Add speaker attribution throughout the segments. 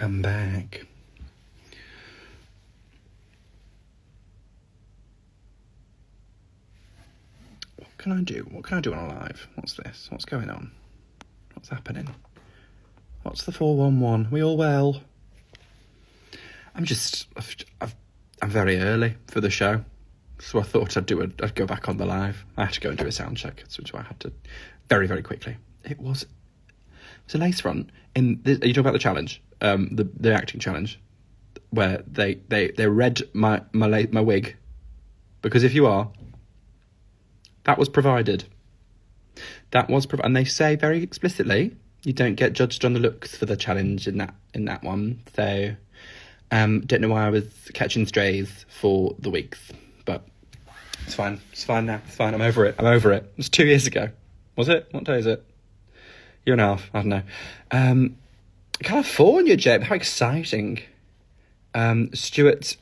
Speaker 1: I'm back. What can I do? What can I do on a live? What's this? What's going on? What's happening? What's the 411? We all well? I'm very early for the show, so I thought I'd go back on the live. I had to go and do a sound check, so I had to very, very quickly. It was a lace front. Are you talking about the challenge? The acting challenge, where they read my wig, because if you are, that was provided. And they say very explicitly you don't get judged on the looks for the challenge in that one. So, don't know why I was catching strays for the weeks, but it's fine. It's fine now. It's fine. I'm over it. It was 2 years ago. Was it? What day is it? Year and a half. I don't know. California, Jeb. How exciting. Stuart,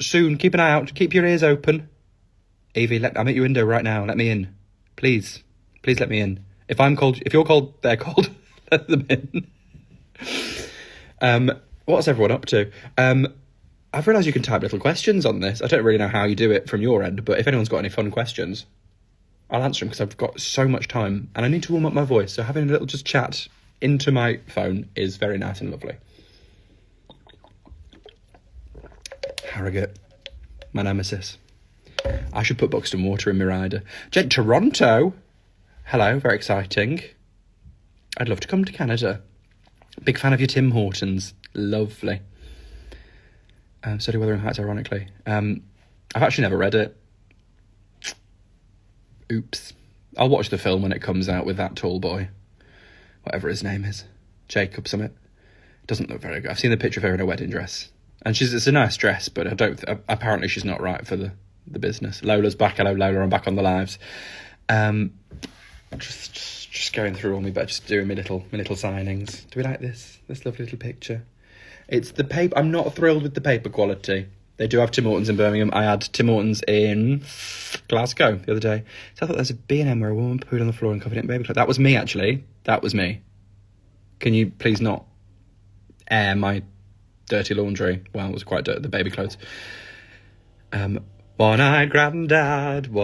Speaker 1: soon. Keep an eye out. Keep your ears open. Evie, I'm at your window right now. Let me in. Please let me in. If you're cold, they're cold. Let them in. What's everyone up to? I've realised you can type little questions on this. I don't really know how you do it from your end, but if anyone's got any fun questions, I'll answer them because I've got so much time and I need to warm up my voice. So having a little just chat into my phone is very nice and lovely. Harrogate, my nemesis. I should put Buxton Water in my rider. Toronto. Hello, very exciting. I'd love to come to Canada. Big fan of your Tim Hortons. Lovely. So do Wuthering Heights, ironically. I've actually never read it. Oops. I'll watch the film when it comes out with that tall boy. Whatever his name is. Jacob Summit. Doesn't look very good. I've seen the picture of her in a wedding dress. And it's a nice dress, but apparently she's not right for the business. Lola's back. Hello, Lola. I'm back on the lives. Just going through all my, but just doing my little signings. Do we like this lovely little picture? It's the paper. I'm not thrilled with the paper quality. They do have Tim Hortons in Birmingham. I had Tim Hortons in Glasgow the other day. So I thought there's a B&M where a woman pooed on the floor and covered it in baby clothes. That was me, actually. That was me. Can you please not air my dirty laundry? Well, it was quite dirty, the baby clothes. One-eyed granddad.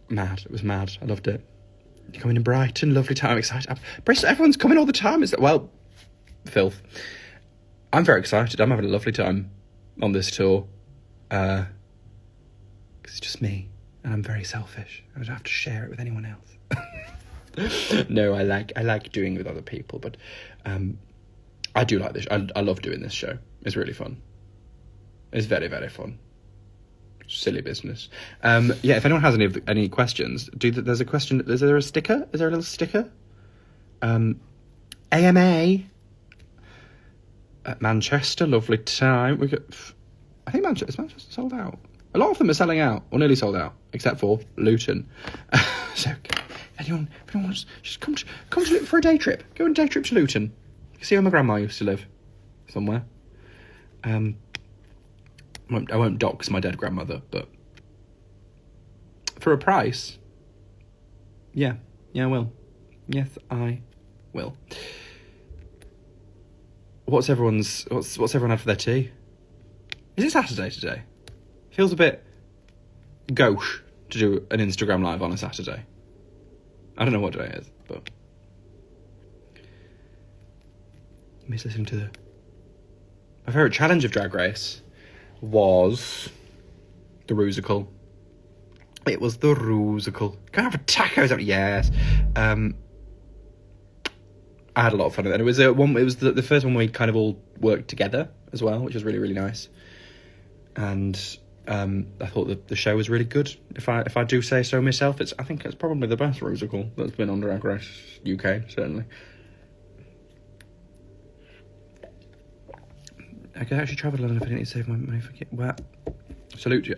Speaker 1: Mad. It was mad. I loved it. You're coming in Brighton. Lovely time. I'm excited. Bristol, everyone's coming all the time. Filth. I'm very excited. I'm having a lovely time on this tour. Because it's just me. And I'm very selfish. I don't have to share it with anyone else. No, I like doing it with other people. But I do like this. I love doing this show. It's really fun. It's very, very fun. Silly business. If anyone has any questions, there's a question. Is there a sticker? Is there a little sticker? AMA at Manchester, lovely time. I think Manchester sold out. A lot of them are selling out, or nearly sold out, except for Luton. So, if anyone wants, just come to Luton for a day trip. Go on a day trip to Luton. You can see where my grandma used to live, somewhere. I won't dox my dead grandmother, but for a price, yeah, I will. Yes, I will. What's everyone had for their tea? Is it Saturday today? Feels a bit gauche to do an Instagram live on a Saturday. I don't know what day it is, but let me listen to my favourite challenge of Drag Race was the Rusical. It was the Rusical. Can I have a tacos? Yes. I had a lot of fun with it. It was the first one we kind of all worked together as well, which was really, really nice. And I thought the show was really good. If I do say so myself, I think it's probably the best Rusical that's been on Drag Race UK, certainly. I could actually travel to London if I didn't need to save my money for well, salute you.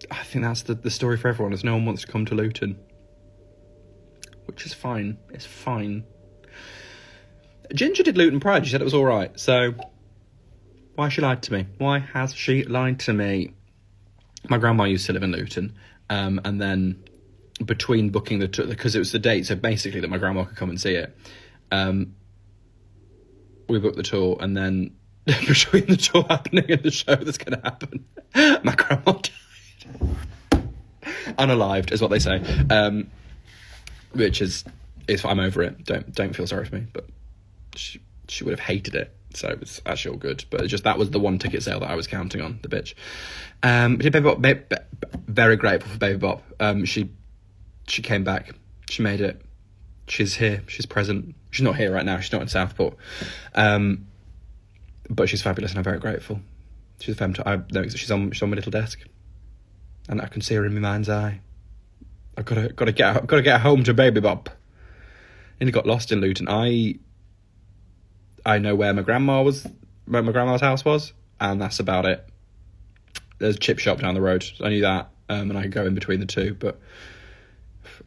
Speaker 1: I think that's the story for everyone, is no one wants to come to Luton. Which is fine. It's fine. Ginger did Luton Pride. She said it was all right. So, why has she lied to me? Why has she lied to me? My grandma used to live in Luton. And then between booking the tour, because it was the date, so basically that my grandma could come and see it, we booked the tour, and then between the tour happening and the show that's going to happen, my grandma died. Unalived is what they say, which is I'm over it. Don't feel sorry for me, but she would have hated it, so it's actually all good. But it's just, that was the one ticket sale that I was counting on, the bitch. Did Baby Bop, very grateful for Baby Bop. She came back, she made it, she's here, she's present. She's not here right now, she's not in Southport, but she's fabulous and I'm very grateful. She's she's on my little desk, and I can see her in my mind's eye. I've got to get home to Baby Bop. Nearly got lost in Luton. I know where my grandma's house was, and that's about it. There's a chip shop down the road. I knew that, and I could go in between the two. But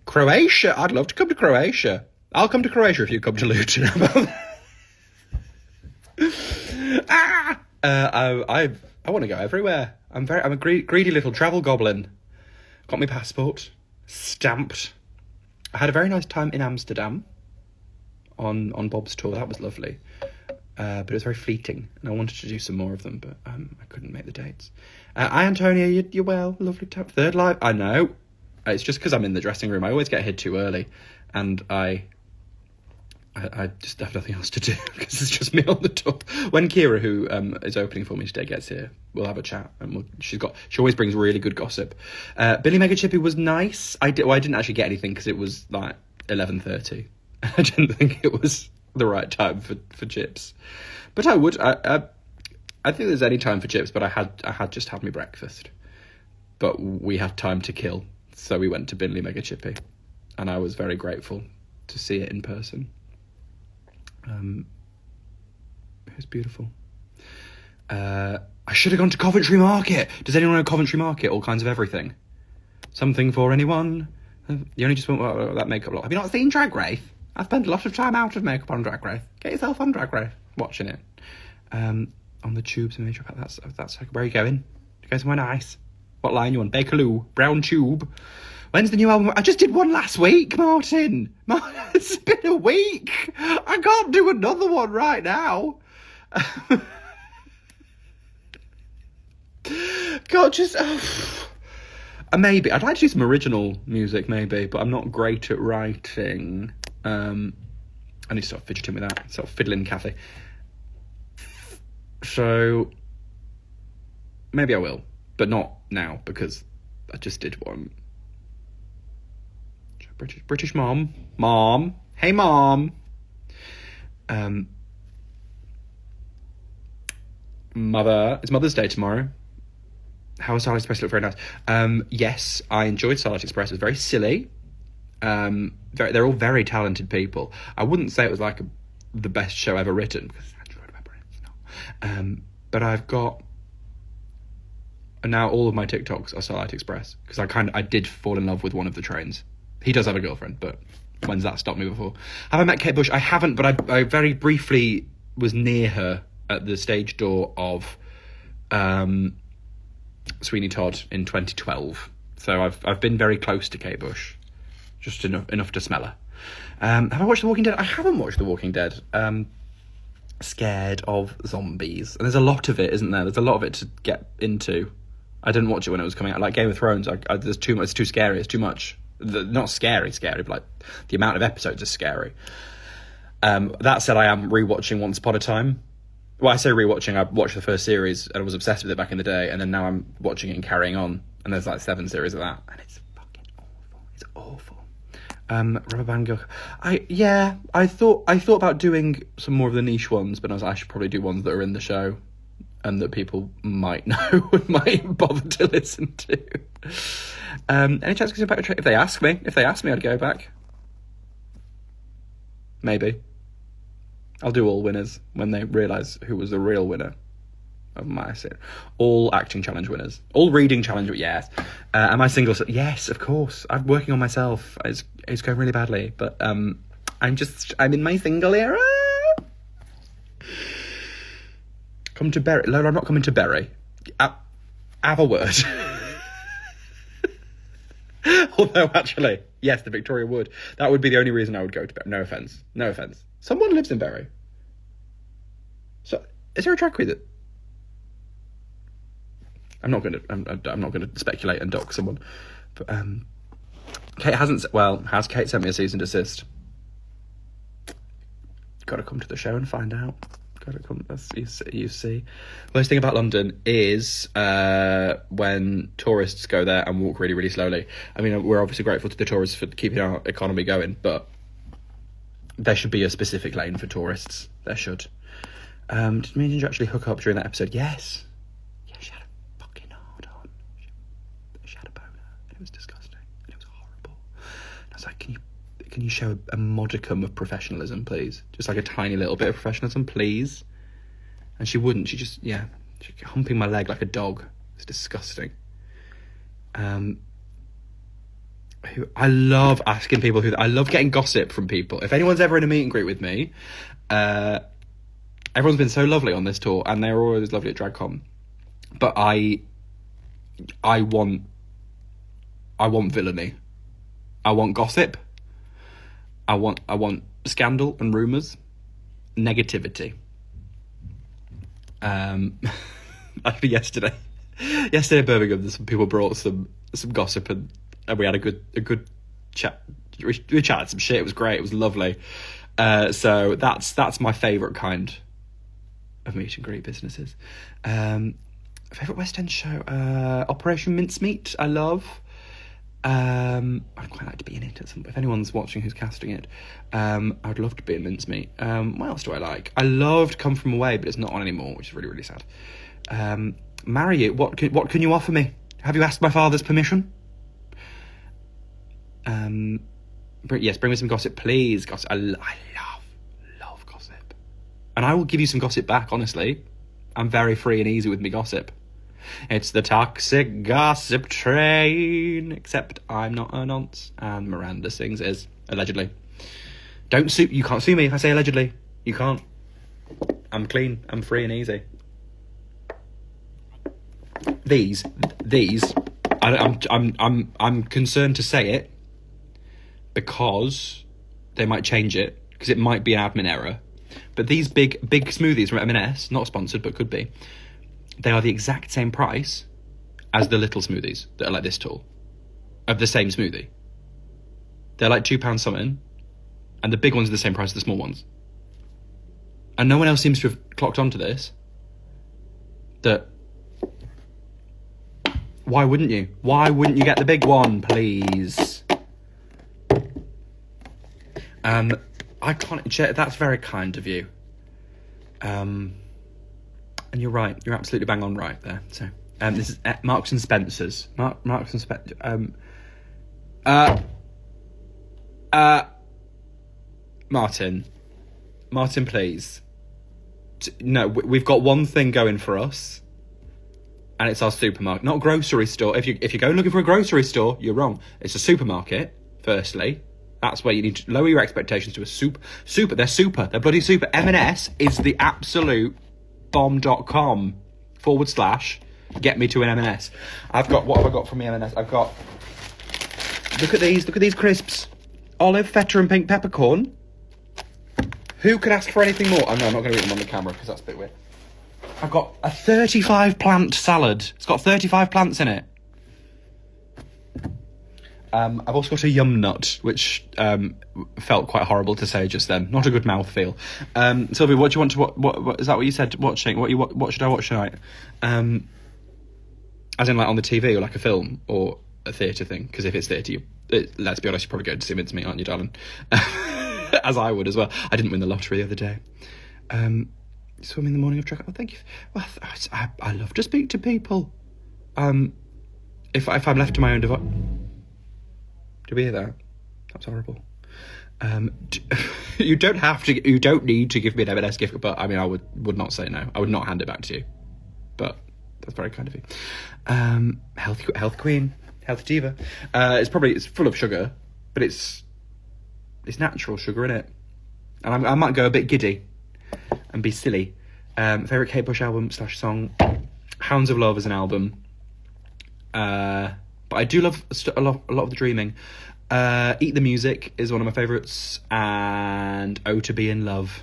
Speaker 1: Croatia, I'd love to come to Croatia. I'll come to Croatia if you come to Luton. I want to go everywhere. I'm a greedy little travel goblin. Got my passport stamped. I had a very nice time in Amsterdam on Bob's tour. That was lovely, but it was very fleeting, and I wanted to do some more of them, but I couldn't make the dates. Hi Antonia, you're well, lovely time. Third Live, I know. It's just because I'm in the dressing room. I always get here too early, and I just have nothing else to do because it's just me on the tour. When Kira, who is opening for me today, gets here, we'll have a chat, and she always brings really good gossip. Billy Mega Chippy was nice. I didn't actually get anything because it was like 11:30. I didn't think it was the right time for chips, but I would. I think there's any time for chips, but I had just had my breakfast, but we had time to kill, so we went to Binley Mega Chippy, and I was very grateful to see it in person. It was beautiful. I should have gone to Coventry Market. Does anyone know Coventry Market? All kinds of everything. Something for anyone. You only just want that makeup lot. Have you not seen Drag Race? I spent a lot of time out of makeup on Drag Race. Get yourself on Drag Race, watching it. On the tubes and makeup. That's where are you going? You go somewhere nice. What line you on? Bakerloo, Brown Tube. When's the new album? I just did one last week, Martin. It's been a week. I can't do another one right now. God, just... maybe. I'd like to do some original music, maybe, but I'm not great at writing. I need to start fidgeting with that. Sort of fiddling Kathy. So, maybe I will, but not now, because I just did one. British mom. Hey, mom. Mother. It's Mother's Day tomorrow. How was Starlight Express? Look very nice. Yes, I enjoyed Starlight Express. It was very silly. They're all very talented people. I wouldn't say it was like the best show ever written, because Andrew Lloyd Webber is not. But I've got... And now all of my TikToks are Starlight Express, because I did fall in love with one of the trains. He does have a girlfriend, but when's that stopped me before? Have I met Kate Bush? I haven't, but I very briefly was near her at the stage door of Sweeney Todd in 2012. So I've been very close to Kate Bush, just enough to smell her. Have I watched The Walking Dead? I haven't watched The Walking Dead. Scared of zombies, and there's a lot of it, isn't there? There's a lot of it to get into. I didn't watch it when it was coming out. Like Game of Thrones, there's too much. It's too scary. It's too much. Not scary, but like the amount of episodes is scary. That said, I am rewatching Once Upon a Time. Well, I say rewatching. I watched the first series and I was obsessed with it back in the day, and then now I'm watching it and carrying on. And there's like 7 series of that, and it's fucking awful. It's awful. Rubber Band Girl. I thought about doing some more of the niche ones, but I should probably do ones that are in the show and that people might know and might bother to listen to. Any chance to go back? If they ask me, I'd go back. Maybe. I'll do all winners when they realise who was the real winner of my series. All acting challenge winners. All reading challenge, yes. Am I single? Yes, of course. I'm working on myself. It's going really badly, but I'm in my single era. Come to Bury. Lola, I'm not coming to Bury. Have a word. Although, actually, yes, the Victoria would. That would be the only reason I would go to Bury. No offence. No offence. Someone lives in Bury. So, is there a drag queen that... I'm not going to speculate and dock someone. But, Kate hasn't... Well, has Kate sent me a cease and desist? Got to come to the show and find out. Got to come... You see. Worst thing about London is when tourists go there and walk really, really slowly. I mean, we're obviously grateful to the tourists for keeping our economy going, but there should be a specific lane for tourists. There should. Did me and Ginger actually hook up during that episode? Yes. Yeah, she had a fucking hard on. She had a boner, and it was disgusting, and it was horrible. And I was like, can you show a modicum of professionalism, please? Just like a tiny little bit of professionalism, please? And she wouldn't. She just, she humping my leg like a dog. It's disgusting. I love asking people I love getting gossip from people. If anyone's ever in a meet and greet with me, everyone's been so lovely on this tour, and they're always lovely at DragCon. But I want villainy. I want gossip. I want scandal and rumours, negativity. Actually, yesterday in Birmingham, some people brought some gossip, and we had a good chat. We chatted some shit. It was great. It was lovely. So that's my favourite kind of meet and greet businesses. Favourite West End show? Operation Mincemeat. I love. I'd quite like to be in it at some point. If anyone's watching who's casting it, I'd love to be in Mincemeat. What else do I like? I loved Come From Away, but it's not on anymore, which is really, really sad. Marry You. What can you offer me? Have you asked my father's permission? Yes, bring me some gossip, please. Gossip. I love gossip, and I will give you some gossip back. Honestly, I'm very free and easy with me gossip. It's the toxic gossip train. Except I'm not a nonce, and Miranda Sings is, allegedly. Don't sue. You can't sue me if I say allegedly. You can't. I'm clean. I'm free and easy. These. I'm concerned to say it because they might change it, because it might be an admin error. But these big smoothies from M&S, not sponsored but could be, they are the exact same price as the little smoothies that are like this tall, of the same smoothie. They're like £2 something, and the big ones are the same price as the small ones. And no one else seems to have clocked onto this. That, why wouldn't you? Why wouldn't you get the big one, please? I can't. That's very kind of you. And you're right. You're absolutely bang on right there. So, this is Marks and Spencer's. Marks and Spencer. Martin, please. No, we've got one thing going for us, and it's our supermarket, not grocery store. If you're going looking for a grocery store, you're wrong. It's a supermarket. Firstly, that's where you need to lower your expectations to a super. They're super. They're bloody super. M&S is the absolute bomb.com / get me to an M&S. What have I got from the M&S? I've got, look at these crisps. Olive, feta and pink peppercorn. Who could ask for anything more? Oh no, I'm not going to eat them on the camera because that's a bit weird. I've got a 35 plant salad. It's got 35 plants in it. I've also got a yum nut, which felt quite horrible to say just then. Not a good mouthfeel. Sylvia, what do you want to what is that what you said watching? What should I watch tonight? As in like on the TV or like a film or a theatre thing? Because if it's theatre, let's be honest, you're probably going to see Mincemeat, aren't you, darling? As I would as well. I didn't win the lottery the other day. Swim in the morning of track. Oh, thank you. Well, I love to speak to people. If I'm left to my own device. Did we hear that? That's horrible. You don't need to give me an M&S gift, but I mean, I would not say no. I would not hand it back to you. But that's very kind of you. Health queen, health diva. It's full of sugar, but it's natural sugar, innit? And I might go a bit giddy and be silly. Favourite Kate Bush album / song. Hounds of Love as an album. But I do love a lot of the dreaming. Eat the Music is one of my favourites, and Oh to Be in Love.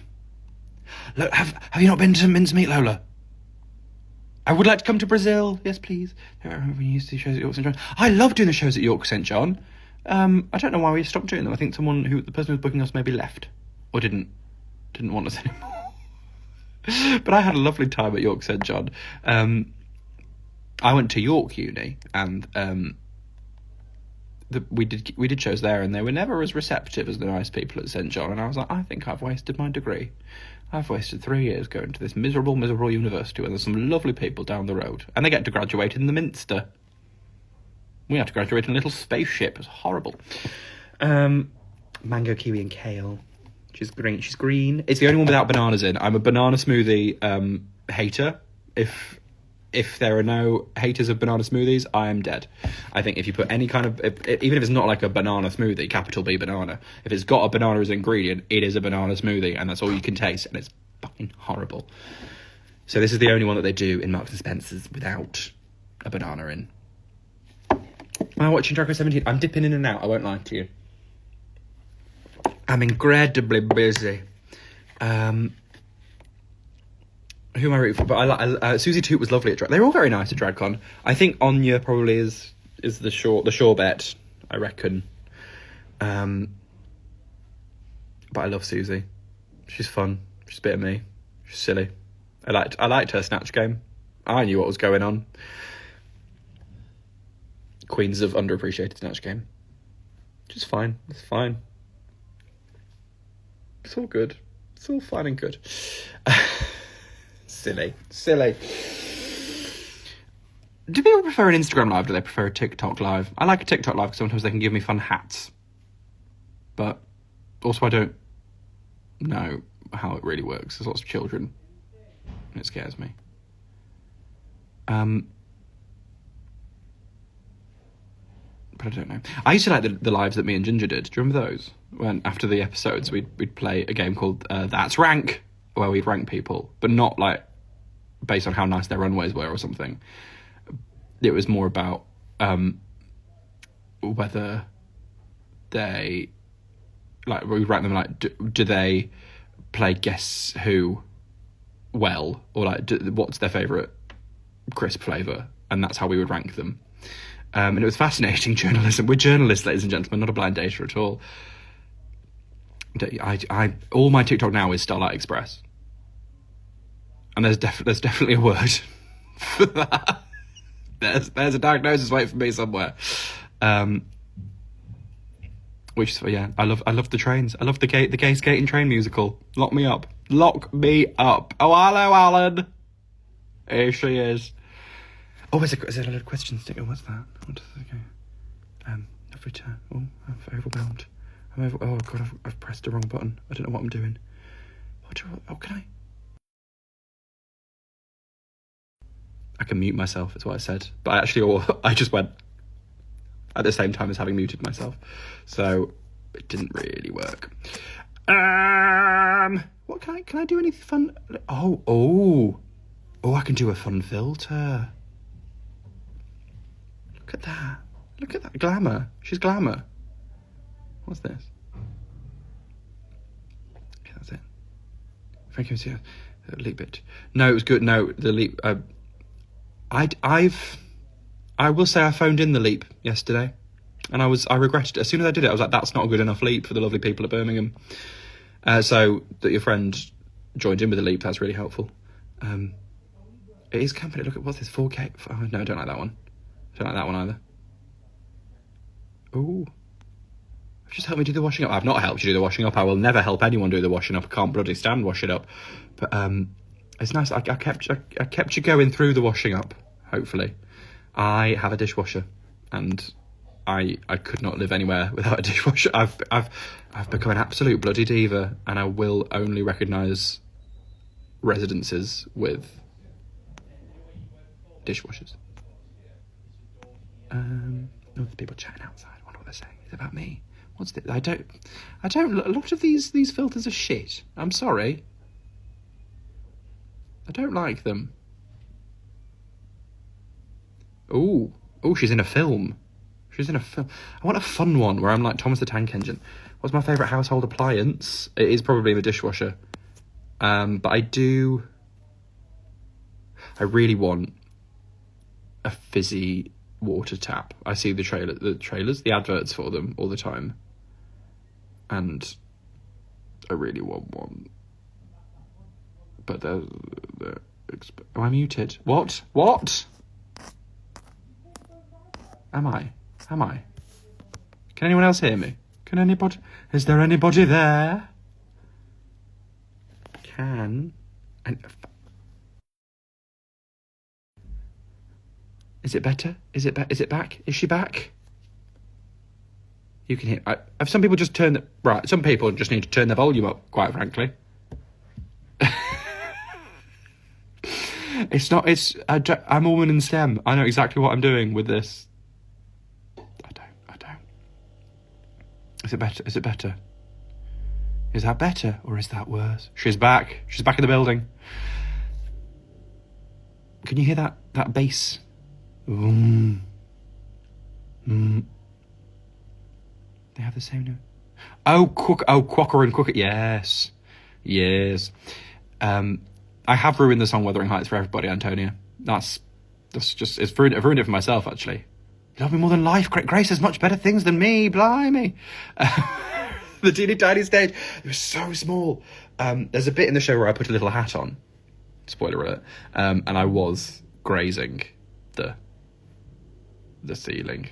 Speaker 1: Have you not been to Mincemeat, Lola? I would like to come to Brazil. Yes, please. I remember when you used to do shows at York St John. I love doing the shows at York St John. I don't know why we stopped doing them. I think the person who was booking us maybe left or didn't want us anymore. But I had a lovely time at York St John. I went to York Uni, and we did shows there, and they were never as receptive as the nice people at St John. And I was like, I think I've wasted my degree. I've wasted 3 years going to this miserable university where there's some lovely people down the road, and they get to graduate in the Minster. We had to graduate in a little spaceship. It was horrible. Mango, kiwi, and kale. She's green. It's the only one without bananas in. I'm a banana smoothie hater. If there are no haters of banana smoothies, I am dead. I think if you put any kind of... even if it's not like a banana smoothie, capital B banana, if it's got a banana as an ingredient, it is a banana smoothie, and that's all you can taste, and it's fucking horrible. So this is the only one that they do in Marks & Spencer's without a banana in. I'm watching Drag Race 17. I'm dipping in and out, I won't lie to you. I'm incredibly busy. Who am I rooting for? But I Susie Toot was lovely at Drag. They're all very nice at DragCon. I think Anya probably is the sure bet, I reckon. But I love Susie. She's fun. She's a bit of me. She's silly. I liked her Snatch Game. I knew what was going on. Queens of underappreciated Snatch Game. Which is fine. It's fine. It's all good. It's all fine and good. Silly. Do people prefer an Instagram live? Do they prefer a TikTok live? I like a TikTok live because sometimes they can give me fun hats. But also I don't know how it really works. There's lots of children. And it scares me. But I don't know. I used to like the lives that me and Ginger did. Do you remember those? When after the episodes we'd play a game called That's Rank, where we'd rank people, but not like based on how nice their runways were or something. It was more about whether they like we rank them like do they play Guess Who well, or like what's their favourite crisp flavour, and that's how we would rank them. And it was fascinating journalism. We're journalists, ladies and gentlemen, not a blind dater at all. I all my TikTok now is Starlight Express, and there's definitely a word for that. There's a diagnosis waiting for me somewhere. Which is, yeah, I love the trains. I love the gay skating train musical. Lock me up. Oh, hello, Alan. Here she is. Oh, is there a little question sticker? What's that? What does it go? Every time. Oh, I'm overwhelmed. Oh god, I've pressed the wrong button. I don't know what I'm doing. Can I? I can mute myself, is what I said. But I just went at the same time as having muted myself. So it didn't really work. What can I do anything fun? Oh, I can do a fun filter. Look at that glamour. She's glamour. What's this? Okay, that's it. Thank you, Monsieur. Leap it. No, it was good. No, the leap. I will say I phoned in the leap yesterday, and I regretted it. As soon as I did it, I was like, that's not a good enough leap for the lovely people at Birmingham. So that your friend joined in with the leap, that's really helpful. It is company. Look at what's this 4K. Oh, no, I don't like that one. I don't like that one either. Ooh. Just help me do the washing up. I've not helped you do the washing up. I will never help anyone do the washing up. I can't bloody stand washing up. But it's nice. I kept you going through the washing up. Hopefully, I have a dishwasher, and I could not live anywhere without a dishwasher. I've become an absolute bloody diva, and I will only recognise residences with dishwashers. There's people chatting outside. I wonder what they're saying. Is it about me? What's this? I don't. A lot of these filters are shit. I'm sorry. I don't like them. Oh, she's in a film. She's in a film. I want a fun one where I'm like Thomas the Tank Engine. What's my favourite household appliance? It is probably the dishwasher. But I really want a fizzy water tap. I see the adverts for them all the time. And I really want one. But they're am I muted? What? Am I? Can anyone else hear me? Is there anybody there? Is it better? Is it back? Is she back? You can hear. Some people just some people just need to turn their volume up, quite frankly. I'm a woman in STEM. I know exactly what I'm doing with this. I don't. Is it better? Is that better or is that worse? She's back. She's back in the building. Can you hear that bass? They have the same note. Quacker and Quacker. Yes. I have ruined the song Wuthering Heights for everybody, Antonia. That's just, I've ruined it for myself, actually. You love me more than life. Grace has much better things than me, blimey. The teeny tiny stage. It was so small. There's a bit in the show where I put a little hat on. Spoiler alert. And I was grazing the ceiling.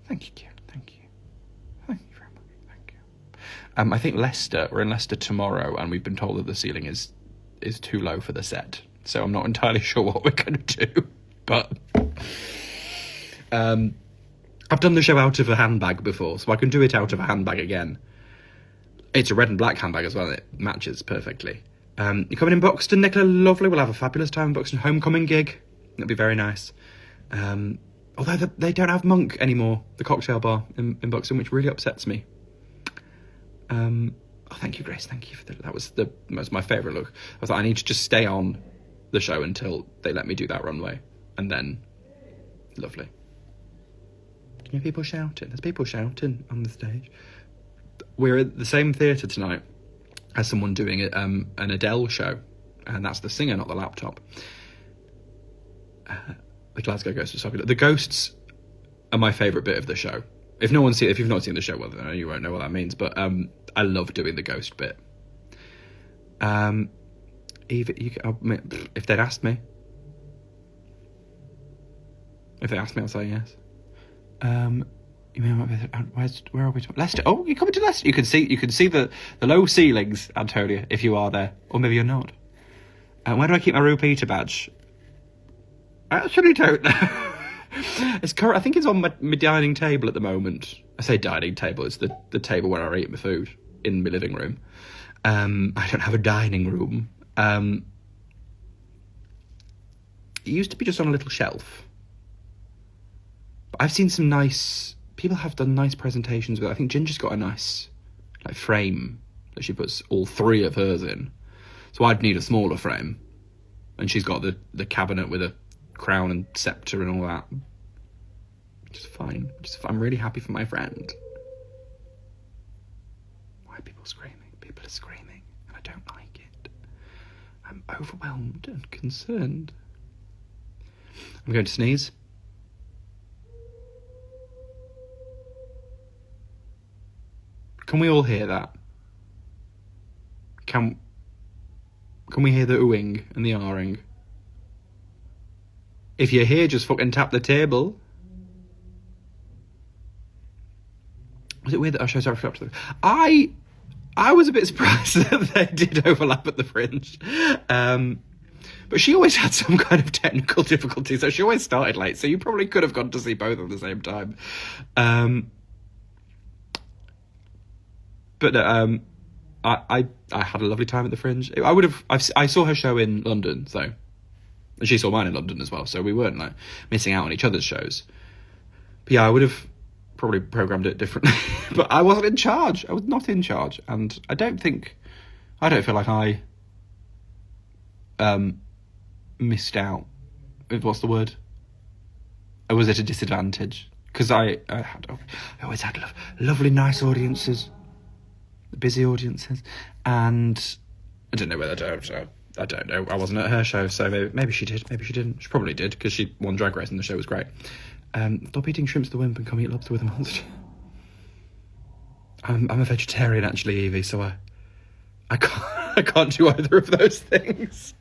Speaker 1: Thank you, Kieran. Thank you very much. Thank you. I think we're in Leicester tomorrow, and we've been told that the ceiling is too low for the set. So I'm not entirely sure what we're going to do. But I've done the show out of a handbag before, so I can do it out of a handbag again. It's a red and black handbag as well, and it matches perfectly. You're coming in Buxton, Nicola? Lovely. We'll have a fabulous time in Buxton. Homecoming gig. That'll be very nice. Although they don't have Monk anymore, the cocktail bar in Buxton, which really upsets me. Thank you, Grace. Thank you for that. Was my favourite look. I was like, I need to just stay on the show until they let me do that runway, and then, lovely. Can you hear people shouting? There's people shouting on the stage. We're at the same theatre tonight as someone doing an Adele show, and that's the singer, not the laptop. The Glasgow Ghosts was fabulous. The ghosts are my favourite bit of the show. If you've not seen the show, well, then you won't know what that means. But I love doing the ghost bit. Eva, if they'd asked me, I'll say yes. You mean where are we? Leicester. Oh, you're coming to Leicester. You can see the low ceilings, Antonia, if you are there, or maybe you're not. Where do I keep my repeater badge? I actually don't know. I think it's on my dining table at the moment. I say dining table. It's the table where I eat my food in my living room. I don't have a dining room. It used to be just on a little shelf. But I've seen some nice... People have done nice presentations with it. I think Ginger's got a nice frame that she puts all three of hers in. So I'd need a smaller frame. And she's got the cabinet with a crown and sceptre and all that. Which is fine. I'm really happy for my friend. Why are people screaming? People are screaming, and I don't like it. I'm overwhelmed and concerned. I'm going to sneeze. Can we all hear that? Can we hear the oohing and the ahhing? If you're here, just fucking tap the table. Was it weird that our shows are up to the... I was a bit surprised that they did overlap at the Fringe. But she always had some kind of technical difficulty, so she always started late, so you probably could have gone to see both at the same time. But I had a lovely time at the Fringe. I saw her show in London, so... And she saw mine in London as well, so we weren't missing out on each other's shows. But yeah, I would have probably programmed it differently. But I wasn't in charge. I was not in charge. And I don't feel like I missed out. What's the word? Or was it a disadvantage? because I always had lovely, nice audiences, busy audiences, and I don't know whether I don't know. I wasn't at her show, so maybe she did, maybe she didn't. She probably did, because she won Drag Race and the show was great. Stop eating shrimps the wimp and come eat lobster with a monster. I'm a vegetarian, actually, Evie, so I can't do either of those things.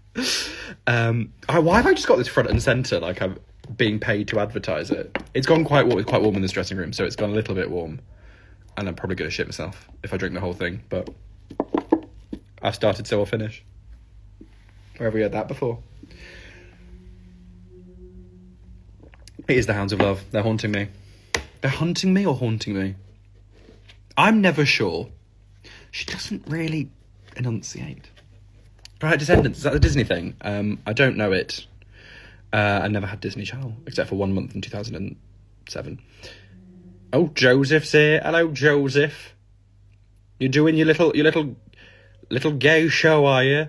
Speaker 1: Why have I just got this front and centre, like I'm being paid to advertise it? It's gone quite warm. It's quite warm in this dressing room, so it's gone a little bit warm, and I'm probably going to shit myself if I drink the whole thing, but I've started, so I'll finish. Where have we had that before? It is the Hounds of Love. They're haunting me. They're hunting me or haunting me? I'm never sure. She doesn't really enunciate. Right, Descendants, is that the Disney thing? I don't know it. I never had Disney Channel, except for 1 month in 2007. Oh, Joseph's here. Hello, Joseph. You're doing your little gay show, are you?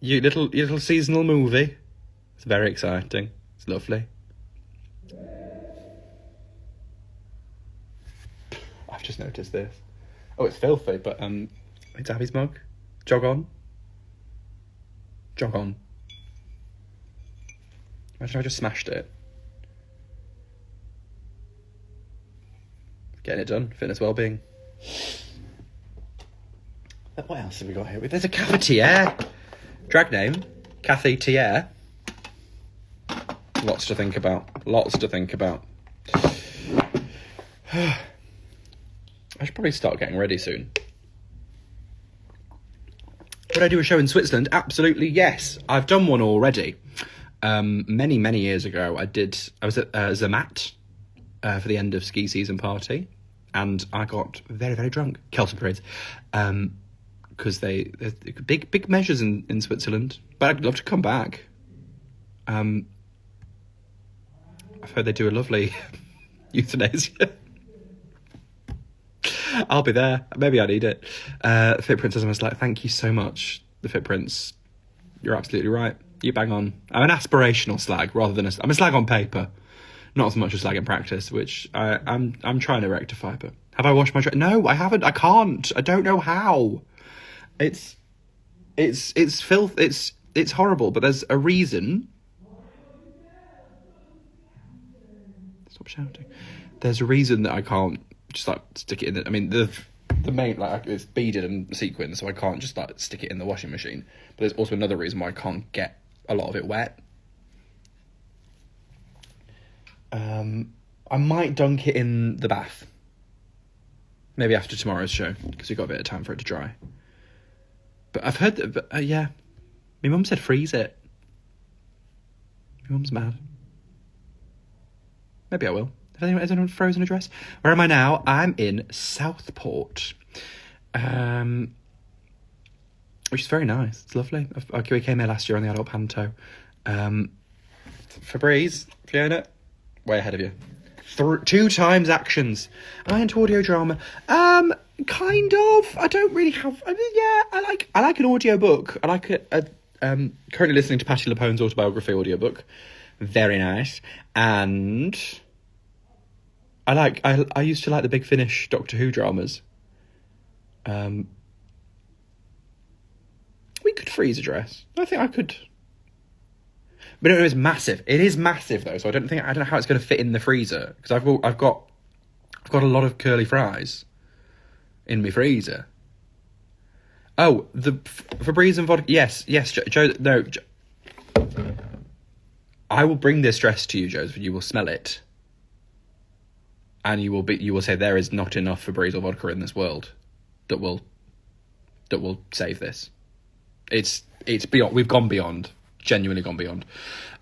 Speaker 1: Your little seasonal movie. It's very exciting. It's lovely. I've just noticed this. Oh, it's filthy, but it's Abby's mug. Jog on. Jog on. Imagine if I just smashed it. Getting it done. Fitness well-being. What else have we got here? There's a cafetiere. Drag name, Kathy Tier. Lots to think about. Lots to think about. I should probably start getting ready soon. Would I do a show in Switzerland? Absolutely, yes. I've done one already. Many years ago, I was at Zermatt for the end of ski season party, and I got very, very drunk. Kelson parades. Because they're big measures in Switzerland. But I'd love to come back. I've heard they do a lovely euthanasia. I'll be there. Maybe I need it. Fit Prince was like, thank you so much, the Fit Prince. You're absolutely right. You bang on. I'm an aspirational slag rather than I'm a slag on paper, not as much a slag in practice, which I'm trying to rectify. But have I washed my dress? No, I haven't. I can't. I don't know how. It's filth. It's horrible. But there's a reason. Stop shouting. There's a reason that I can't just like stick it in the, I mean the main, like, it's beaded and sequined, so I can't just like stick it in the washing machine. But there's also another reason why I can't get a lot of it wet. I might dunk it in the bath. Maybe after tomorrow's show, because we've got a bit of time for it to dry. But I've heard that, yeah. My mum said freeze it. My mum's mad. Maybe I will. Has anyone frozen a dress? Where am I now? I'm in Southport. Which is very nice. It's lovely. We came here last year on the adult panto. Febreze, Fiona, way ahead of you. 2 times actions. Am I into audio drama? Kind of. I don't really have. I mean, yeah, I like an audio book. I like currently listening to Patti LuPone's autobiography audiobook. Very nice. And I used to like the Big Finish Doctor Who dramas. We could freeze a dress. I think I could. But no, it's massive. It is massive though, so I don't know how it's going to fit in the freezer, because I've got a lot of curly fries in my freezer. Oh, the Febreze and vodka. Yes, Joe. No, I will bring this dress to you, Joseph. You will smell it, and you will say there is not enough Febreze or vodka in this world that will save this. It's beyond. We've gone beyond. Genuinely gone beyond.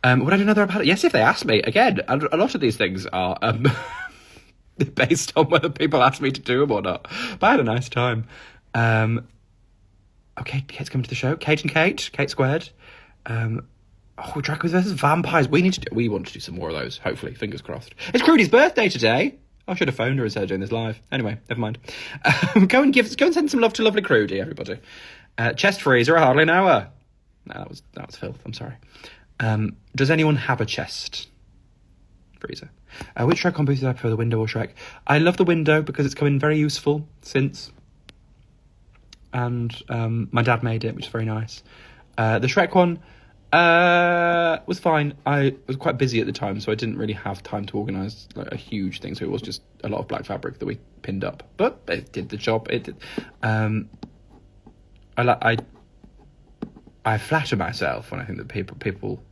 Speaker 1: Would I do another about it? Yes, if they ask me. Again, a lot of these things are based on whether people ask me to do them or not. But I had a nice time. Okay, Kate's coming to the show. Kate squared. Drag Queens versus Vampires. We want to do some more of those, hopefully. Fingers crossed. It's Crudy's birthday today. I should have phoned her instead of doing this live. Anyway, never mind. Go and send some love to lovely Crudy, everybody. Chest freezer, I hardly know her. No, that was filth. I'm sorry. Does anyone have a chest freezer. Which Shrek combo did I prefer, the window or Shrek? I love the window because it's come in very useful since. And my dad made it, which is very nice. The Shrek one was fine. I was quite busy at the time, so I didn't really have time to organise like a huge thing. So it was just a lot of black fabric that we pinned up, but it did the job. It did. I flatter myself when I think that people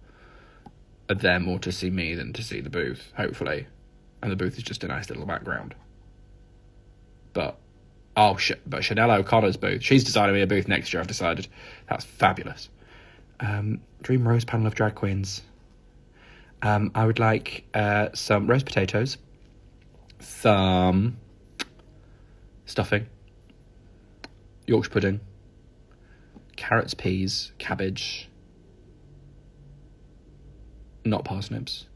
Speaker 1: are there more to see me than to see the booth, hopefully, and the booth is just a nice little background. But Chanel O'Connor's booth, she's designing me a booth next year. I've decided. That's fabulous. Dream roast panel of drag queens. I would like some roast potatoes, some stuffing, Yorkshire pudding, carrots, peas, cabbage, not parsnips,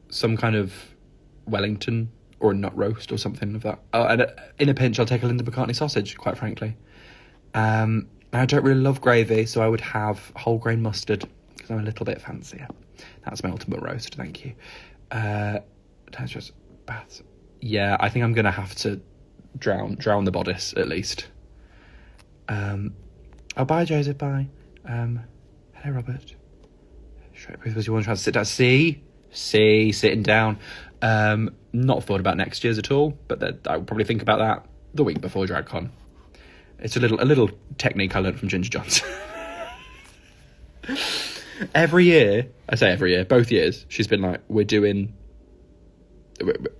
Speaker 1: some kind of Wellington or a nut roast or something of that. Oh, and in a pinch, I'll take a Linda McCartney sausage, quite frankly. I don't really love gravy, so I would have whole grain mustard because I'm a little bit fancier. That's my ultimate roast, thank you. Baths. Yeah, I think I'm going to have to drown the bodice at least. Oh, bye, Joseph, bye. Hello, Robert. Shrek booth was you want to try to sit down? See, sitting down. Not thought about next year's at all, but I'll probably think about that the week before DragCon. It's a little technique I learned from Ginger Johns. Every year, both years, she's been like,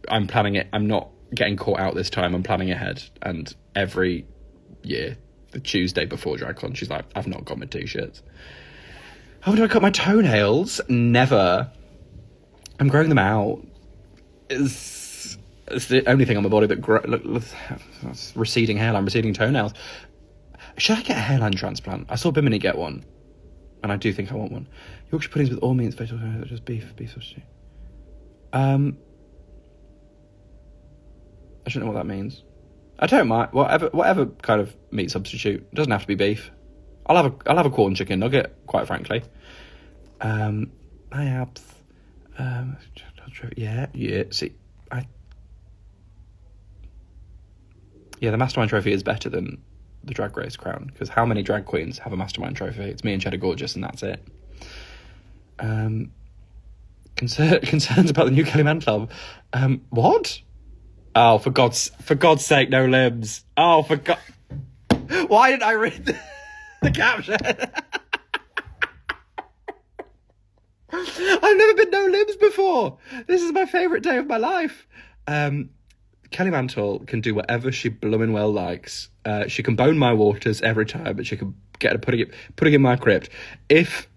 Speaker 1: I'm planning it, I'm not getting caught out this time, I'm planning ahead. And every year, the Tuesday before DragCon, she's like, I've not got my t-shirts. How do I cut my toenails? Never. I'm growing them out. It's the only thing on my body that receding hairline, receding toenails. Should I get a hairline transplant? I saw Bimini get one, and I do think I want one. Yorkshire puddings with all meats, vegetables, just beef sausage. I don't know what that means. I don't mind whatever kind of meat substitute. It doesn't have to be beef. I'll have a corn chicken nugget, quite frankly. I have. Yeah. See, the Mastermind Trophy is better than the Drag Race crown, because how many drag queens have a Mastermind Trophy? It's me and Cheddar Gorgeous, and that's it. Concerns about the new Kelly Mantle album. What? Oh, for God's sake, no limbs. Oh, for God. Why didn't I read the caption? I've never been no limbs before. This is my favourite day of my life. Kelly Mantle can do whatever she blooming well likes. She can bone my waters every time, but she can get her putting in my crypt. If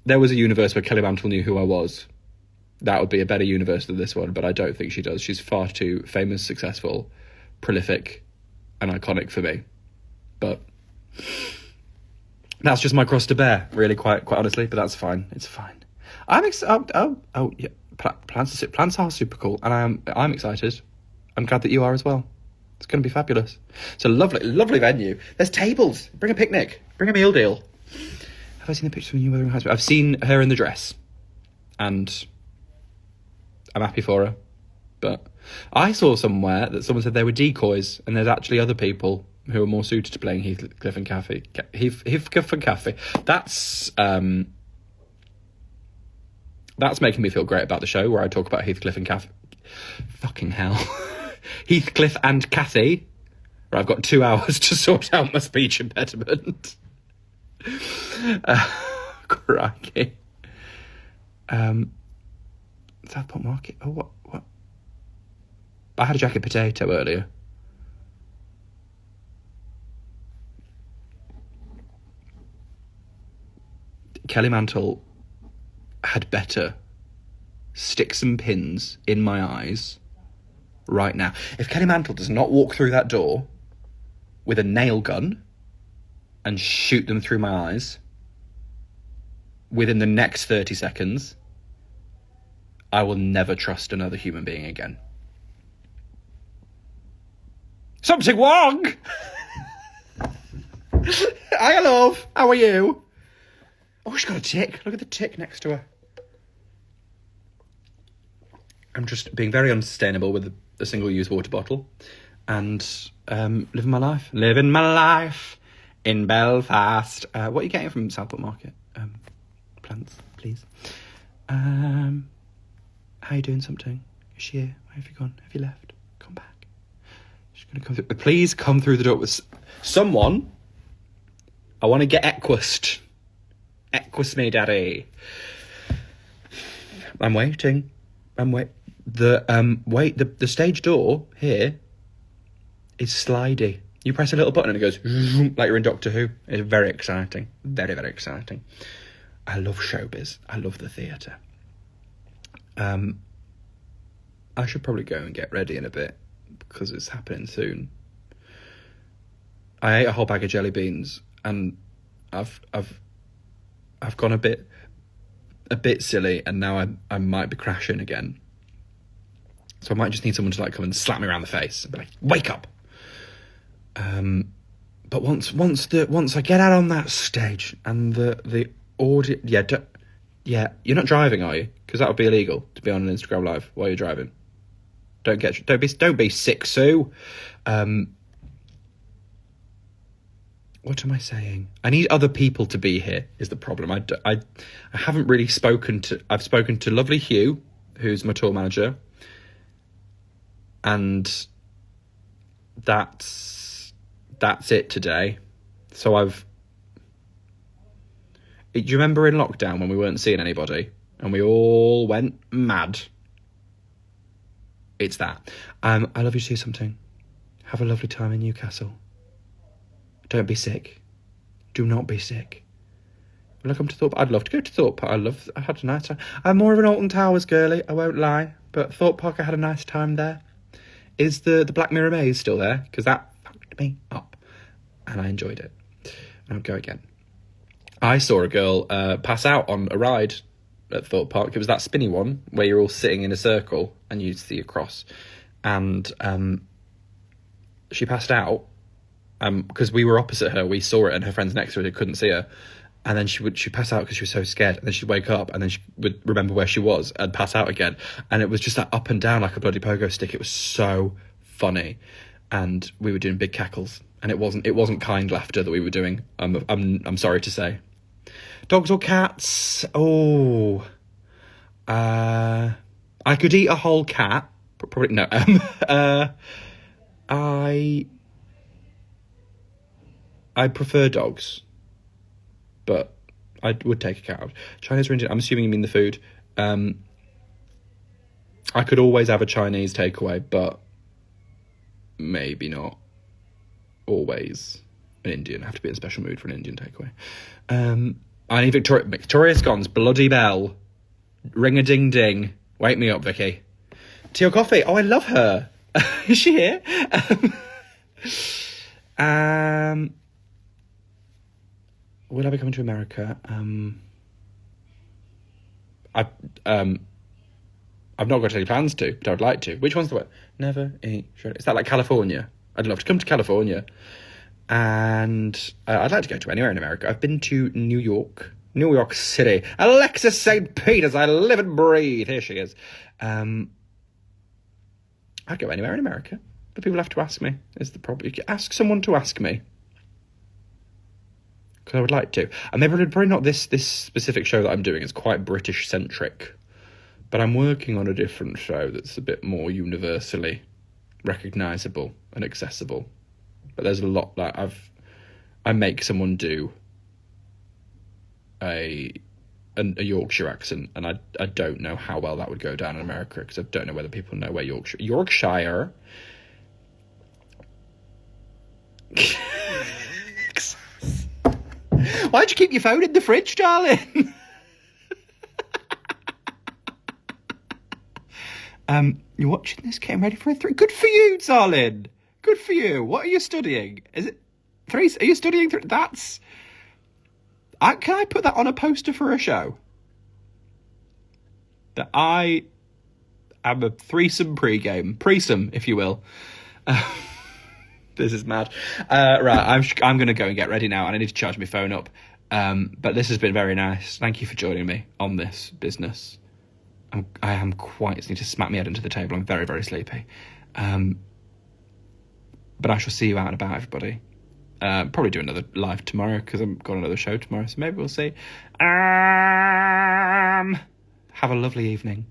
Speaker 1: there was a universe where Kelly Mantle knew who I was, that would be a better universe than this one, but I don't think she does. She's far too famous, successful, prolific, and iconic for me. But that's just my cross to bear, really, quite honestly, but that's fine. It's fine. Yeah. Plants are super cool, and I'm excited. I'm glad that you are as well. It's going to be fabulous. It's a lovely venue. There's tables. Bring a picnic. Bring a meal deal. Have I seen the picture from you Wuthering Heights? I've seen her in the dress, and I'm happy for her. But I saw somewhere that someone said they were decoys, and there's actually other people who are more suited to playing Heathcliff and Cathy. Heathcliff and Cathy. That's making me feel great about the show, where I talk about Heathcliff and Cathy. Fucking hell. Heathcliff and Cathy. Where I've got 2 hours to sort out my speech impediment. Crikey. Southport Market. Oh, what? I had a jacket potato earlier. Kelly Mantle had better stick some pins in my eyes right now. If Kelly Mantle does not walk through that door with a nail gun and shoot them through my eyes within the next 30 seconds, I will never trust another human being again. Something wrong! Hi, love. How are you? Oh, she's got a tick. Look at the tick next to her. I'm just being very unsustainable with a single-use water bottle and living my life. Living my life in Belfast. What are you getting from Southport Market? Plants, please. How are you doing, something? Is she here? Where have you gone? Have you left? Come back. She's going to come through. Please come through the door with someone. I want to get Equused. Equus me, daddy. I'm waiting. The stage door here is slidey. You press a little button and it goes like you're in Doctor Who. It's very exciting. Very, very exciting. I love showbiz. I love the theatre. I should probably go and get ready in a bit because it's happening soon. I ate a whole bag of jelly beans and I've gone a bit silly, and now I might be crashing again. So I might just need someone to like come and slap me around the face and be like, "Wake up!" But once I get out on that stage and the audio, you're not driving, are you? Because that would be illegal to be on an Instagram live while you're driving. Don't be sick, Sue. What am I saying? I need other people to be here is the problem. I haven't really spoken to... I've spoken to lovely Hugh, who's my tour manager. And that's it today. So do you remember in lockdown when we weren't seeing anybody and we all went mad? It's that. I love you to do something. Have a lovely time in Newcastle. Don't be sick. Do not be sick. Will I come to Thorpe? I'd love to go to Thorpe. I had a nice time. I'm more of an Alton Towers girly, I won't lie. But Thorpe Park, I had a nice time there. Is the Black Mirror maze still there? Because that fucked me up. And I enjoyed it. And I'll go again. I saw a girl pass out on a ride at Thorpe Park. It was that spinny one where you're all sitting in a circle and you see a cross. And she passed out. Because we were opposite her, we saw it, and her friends next to her couldn't see her, and then she'd pass out because she was so scared, and then she'd wake up, and then she would remember where she was and pass out again, and it was just that up and down like a bloody pogo stick. It was so funny, and we were doing big cackles, and it wasn't kind laughter that we were doing. I'm sorry to say. Dogs or cats? Oh, I could eat a whole cat. Probably no. I prefer dogs, but I would take a cat out. Chinese or Indian? I'm assuming you mean the food. I could always have a Chinese takeaway, but maybe not always an Indian. I have to be in a special mood for an Indian takeaway. I need Victoria Scone's bloody bell. Ring-a-ding-ding. Wake me up, Vicky. Tea or coffee? Oh, I love her. Is she here? Will I be coming to America? I've not got any plans to, but I would like to. Which one's the one? Never eat sugar. Is that like California? I'd love to come to California. And I'd like to go to anywhere in America. I've been to New York City. Alexis St. Peters, I live and breathe. Here she is. I'd go anywhere in America, but people have to ask me, is the problem. You ask someone to ask me. Because I would like to. And probably not this specific show that I'm doing. It's quite British-centric. But I'm working on a different show that's a bit more universally recognisable and accessible. But there's a lot that I make someone do a Yorkshire accent, and I don't know how well that would go down in America, because I don't know whether people know where Yorkshire... Why'd you keep your phone in the fridge, darling? You're watching this, getting ready for a 3. Good for you, darling. Good for you. What are you studying? Is it 3? Are you studying 3? That's... can I put that on a poster for a show? That I am a threesome pre-game. Pre-some, if you will. This is mad. Right, I'm going to go and get ready now, and I need to charge my phone up. But this has been very nice. Thank you for joining me on this business. I am quite, need to smack my head into the table. I'm very, very sleepy. But I shall see you out and about, everybody. Probably do another live tomorrow because I've got another show tomorrow, so maybe we'll see. Have a lovely evening.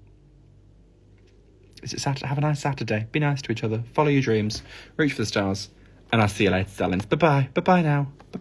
Speaker 1: Is it Saturday? Have a nice Saturday. Be nice to each other. Follow your dreams. Reach for the stars. And I'll see you later, darlings. Bye-bye. Bye-bye now. Bye-bye.